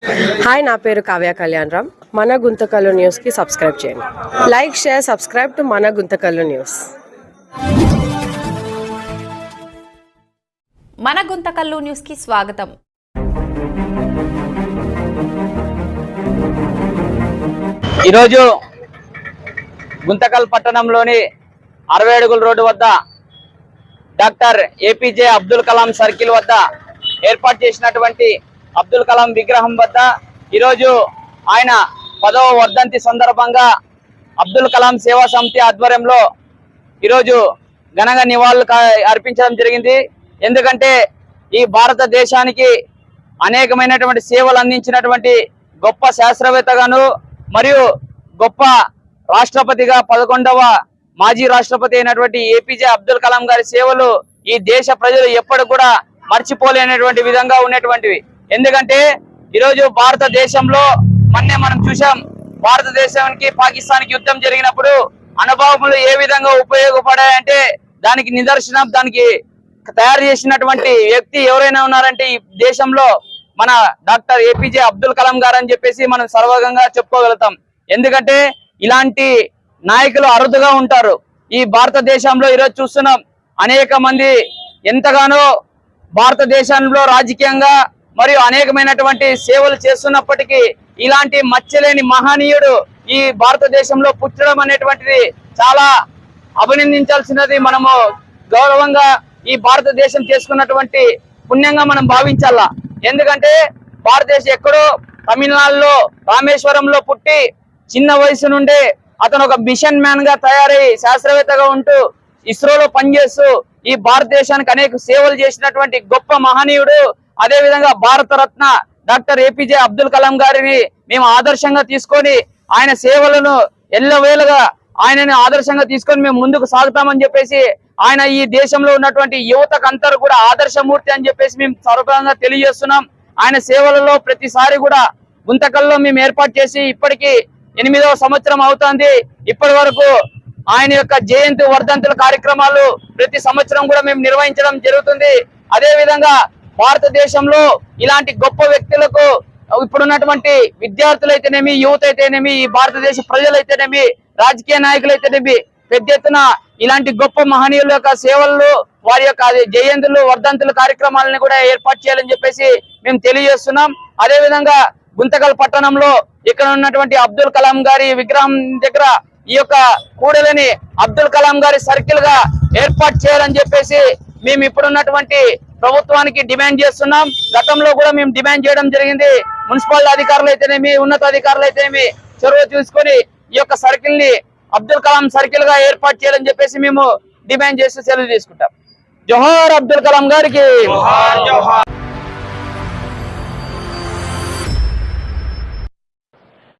Hi, నా పేరు కావ్య కళ్యాణ్ రామ్. మన గుంతకల్లు న్యూస్కి సబ్స్క్రైబ్ చేయండి. లైక్, షేర్, సబ్స్క్రైబ్ టు మన గుంతకల్లు న్యూస్. మన గుంతకల్లు న్యూస్కి స్వాగతం. ఈరోజు గుంతకల్ పట్టణంలోని 60 అడుగుల రోడ్డు వద్ద doctor APJ Abdul Kalam circle వద్ద ఏర్పాటు చేసినటువంటి అబ్దుల్ కలాం విగ్రహం వద్ద ఈరోజు ఆయన 10వ వర్ధంతి సందర్భంగా అబ్దుల్ కలాం సేవా సమితి ఆధ్వర్యంలో ఈరోజు ఘనంగా నివాళులు అర్పించడం జరిగింది. ఎందుకంటే ఈ భారతదేశానికి అనేకమైనటువంటి సేవలు అందించినటువంటి గొప్ప శాస్త్రవేత్తగాను మరియు గొప్ప రాష్ట్రపతిగా 11వ మాజీ రాష్ట్రపతి అయినటువంటి ఏపీజే అబ్దుల్ కలాం గారి సేవలు ఈ దేశ ప్రజలు ఎప్పటికి కూడా మర్చిపోలేనటువంటి విధంగా ఉన్నటువంటివి. ఎందుకంటే ఈరోజు భారతదేశంలో మొన్నే మనం చూసాం, భారతదేశానికి పాకిస్తాన్కి యుద్ధం జరిగినప్పుడు అనుభవములు ఏ విధంగా ఉపయోగపడాయంటే దానికి నిదర్శనం, దానికి తయారు చేసినటువంటి వ్యక్తి ఎవరైనా ఉన్నారంటే ఈ దేశంలో మన డాక్టర్ ఏపీజే అబ్దుల్ కలాం గారు అని చెప్పేసి మనం సర్వగంగా చెప్పుకోగలుగుతాం. ఎందుకంటే ఇలాంటి నాయకులు అరుదుగా ఉంటారు ఈ భారతదేశంలో. ఈరోజు చూస్తున్నాం, అనేక మంది ఎంతగానో భారతదేశంలో రాజకీయంగా మరియు అనేకమైనటువంటి సేవలు చేస్తున్నప్పటికీ ఇలాంటి మచ్చలేని మహనీయుడు ఈ భారతదేశంలో పుట్టడం అనేటువంటిది చాలా అభినందించాల్సినది. మనము గౌరవంగా ఈ భారతదేశం చేసుకున్నటువంటి పుణ్యంగా మనం భావించాలా. ఎందుకంటే భారతదేశం ఎక్కడో తమిళనాడులో రామేశ్వరంలో పుట్టి చిన్న వయసు నుండే అతను ఒక మిషన్ మ్యాన్ గా తయారై శాస్త్రవేత్తగా ఉంటూ ఇస్రోలో పనిచేస్తూ ఈ భారతదేశానికి అనేక సేవలు చేసినటువంటి గొప్ప మహనీయుడు. అదే విధంగా భారతరత్న డాక్టర్ ఏపీజే అబ్దుల్ కలాం గారిని మేము ఆదర్శంగా తీసుకొని ఆయన సేవలను ఎల్లవేళగా ఆయనని ఆదర్శంగా తీసుకొని మేము ముందుకు సాగుతామని చెప్పేసి ఆయన ఈ దేశంలో ఉన్నటువంటి యువతకు అందరూ కూడా ఆదర్శమూర్తి అని చెప్పేసి మేము సర్వప్రదంగా తెలియజేస్తున్నాం. ఆయన సేవలలో ప్రతిసారి కూడా గుంతకల్లో మేము ఏర్పాటు చేసి ఇప్పటికీ 8వ సంవత్సరం అవుతుంది. ఇప్పటి వరకు ఆయన యొక్క జయంతి వర్ధంతుల కార్యక్రమాలు ప్రతి సంవత్సరం కూడా మేము నిర్వహించడం జరుగుతుంది. అదే విధంగా భారతదేశంలో ఇలాంటి గొప్ప వ్యక్తులకు ఇప్పుడున్నటువంటి విద్యార్థులైతేనేమి, యువత అయితేనేమి, ఈ భారతదేశ ప్రజలైతేనేమి, రాజకీయ నాయకులైతేనేమి పెద్ద ఎత్తున ఇలాంటి గొప్ప మహనీయుల యొక్క సేవలు, వారి యొక్క జయంతులు వర్ధంతుల కార్యక్రమాలను కూడా ఏర్పాటు చేయాలని చెప్పేసి మేము తెలియజేస్తున్నాం. అదే విధంగా గుంతకల్ పట్టణంలో ఇక్కడ ఉన్నటువంటి అబ్దుల్ కలాం గారి విగ్రహం దగ్గర ఈ యొక్క కూడలిని అబ్దుల్ కలాం గారి సర్కిల్ గా ఏర్పాటు చేయాలని చెప్పేసి మేము ఇప్పుడున్నటువంటి ప్రభుత్వానికి డిమాండ్ చేస్తున్నాం. గతంలో కూడా మేము డిమాండ్ చేయడం జరిగింది. మున్సిపల్ అధికారులు అయితేనేమి, ఉన్నతాధికారులు అయితేనేమి చొరవ తీసుకొని ఈ యొక్క సర్కిల్ ని అబ్దుల్ కలాం సర్కిల్ గా ఏర్పాటు చేయాలని చెప్పేసి మేము డిమాండ్ చేస్తూ సెలవు తీసుకుంటాం. జోహార్ అబ్దుల్ కలాం గారికి.